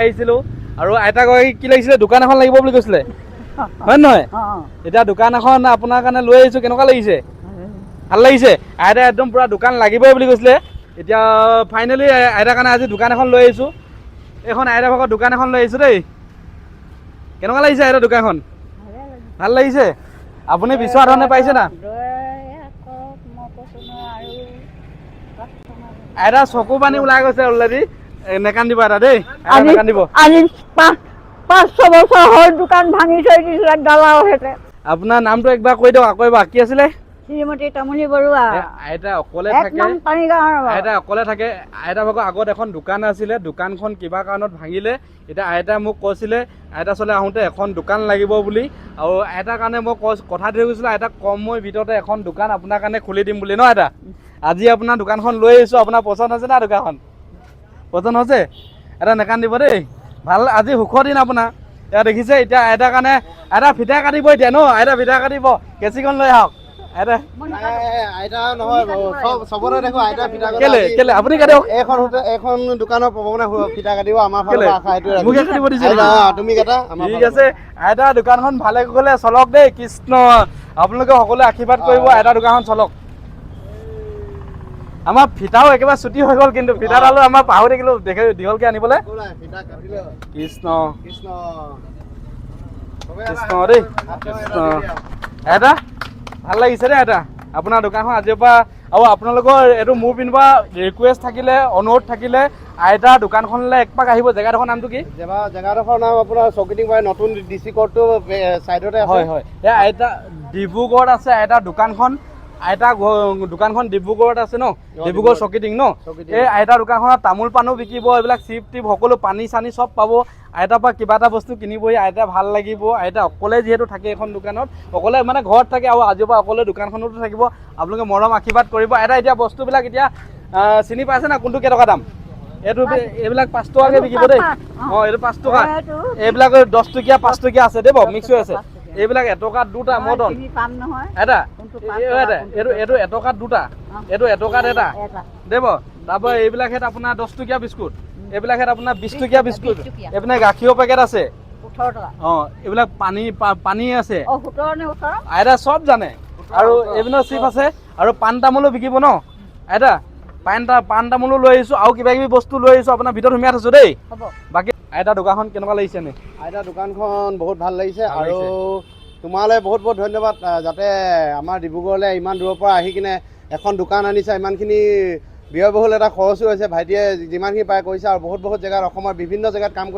আহিছিলো আৰু আইতা গৈ কি লাগিছিলে দোকান এখন লাগিব বুলি কৈছিলে হয় নহয় এতিয়া দোকান এখন আপোনাৰ কাৰণে লৈ আহিছো কেনেকুৱা লাগিছে ভাল লাগিছে আইতা একদম পুৰা দোকান লাগিবই বুলি কৈছিলে এতিয়া ফাইনেলি আইতাৰ কাৰণে আজি দোকান এখন লৈ আহিছো এখন আইতা ভাগৰ দোকান এখন লৈ আহিছো দেই কেনেকুৱা লাগিছে আইতা দোকানখন ভাল লাগিছে আপুনি বিচৰা ধৰণে পাইছে না আইতা চকু পানী ওলাই গৈছে অলৰেডি নেকান্দিব আইতা দেই নেকান্দিব আজি 5-6 বছৰ হ'ল দোকান ভাঙি থৈ দিছিলে দালালৰ হেতে আপোনাৰ নামটো একবাৰ কৈ দিয়ক আকৌ এবাৰ কি আছিলে শ্ৰীমতী তামুলী বৰুৱা আইতা অকলে থাকে আইতা অকলে থাকে আইতা ভাগৰ আগত এখন দোকান আছিলে দোকানখন কিবা কাৰণত ভাঙিলে এতিয়া আইতা মোক কৈছিলে আইতা চলে আহোঁতে এখন দোকান লাগিব বুলি আৰু আইতাৰ কাৰণে মই কথা দি গৈছিলোঁ আইতাক কম সময়ৰ ভিতৰতে এখন দোকান আপোনাৰ কাৰণে খুলি দিম বুলি ন আইতা আজি আপোনাৰ দোকানখন লৈ আহিছোঁ আপোনাৰ পচন্দ হৈছে না দোকানখন পচন্দ হৈছে এটা নেকান্দিব দেই ভাল আজি সুখৰ দিন আপোনাৰ এতিয়া দেখিছে এতিয়া আইতাৰ কাৰণে আইতা ফিটা কাটিব এতিয়া ন আইতা ফিটা কাটিব কেঁচিখন লৈ আহক আপুনি এখন দোকানৰ ফিটা কাটিব আমাৰ ঠিক আছে আইতা দোকানখন ভালে গ'লে চলক দেই কৃষ্ণ আপোনালোকে সকলোৱে আশীৰ্বাদ কৰিব আইতা দোকানখন চলক আমাৰ ফিটাও একেবাৰে ছুটি হৈ গ'ল কিন্তু ফিটাডালো আমাৰ পাহৰি থাকিলো দীঘলকে আনিবলৈ কৃষ্ণ কৃষ্ণ দেই আইতা ভাল লাগিছে দেই আইতা আপোনাৰ দোকানখন আজিৰ পৰা আৰু আপোনালোকৰ এইটো মোৰ পিনৰ পৰা ৰিকুৱেষ্ট থাকিলে অনুৰোধ থাকিলে আইতাৰ দোকানখনলৈ একপাক আহিব জেগাডোখৰ নামটো কি জেগাডোখৰ নাম আপোনাৰ চৌকিডিং পাই নতুন ডিচি কৰ্টটো চাইডতে হয় হয় এই আইতা ডিব্ৰুগড়ত আছে আইতাৰ দোকানখন আইতা দোকানখন ডিব্ৰুগড়ত আছে ন ডিব্ৰুগড় চৌকিডিং ন এই আইতাৰ দোকানখনত তামোল পাণো বিকিব এইবিলাক চিপ টিপ সকলো পানী চানী চব পাব আইতাৰ পৰা কিবা এটা বস্তু কিনিবহি আইতা ভাল লাগিব আইতা অকলে যিহেতু থাকে এখন দোকানত অকলে মানে ঘৰত থাকে আৰু আজিৰ পৰা অকলে দোকানখনতো থাকিব আপোনালোকে মৰম আশীৰ্বাদ কৰিব আইতা এতিয়া বস্তুবিলাক এতিয়া চিনি পাইছে না কোনটো কেইটকা দাম এইটো এইবিলাক 5 টকাকৈ বিকিব দেই অঁ এইটো 5 টকা এইবিলাক 10 টকীয়া 5 টকীয়া আছে দেই মিক্স হৈ আছে এইবিলাক এটকাত দুটা মদন এটা এইটো এটকাত দুটা এইটো এটকাত এটা দেব তাৰপৰা এইবিলাক হেত আপোনাৰ 10 টকীয়া বিস্কুট এইবিলাক হেত আপোনাৰ 20 টকীয়া বিস্কুট এইপিনে গাখীৰৰ পেকেট আছে 18 টকা অঁ এইবিলাক পানী আছে আইতা চব জানে আৰু এইপিনে চিপ আছে আৰু পাণ তামোলো বিকিব ন আইতা পাণ তামোলো লৈ আহিছোঁ আৰু কিবা কিবি বস্তু লৈ আহিছোঁ আপোনাৰ ভিতৰত সুমিয়াই থৈছোঁ দেই বাকী আইতা দোকানখন কেনেকুৱা লাগিছে নে আইতা দোকানখন বহুত ভাল লাগিছে আৰু তোমালৈ বহুত বহুত ধন্যবাদ যাতে আমাৰ ডিব্ৰুগড়লৈ ইমান দূৰৰ পৰা আহি কিনে এখন দোকান আনিছা ইমানখিনি ব্যয়বহুল এটা খৰচো হৈছে ভাইটিয়ে যিমানখিনি পাই কৰিছে আৰু বহুত জেগাত অসমৰ বিভিন্ন জেগাত কাম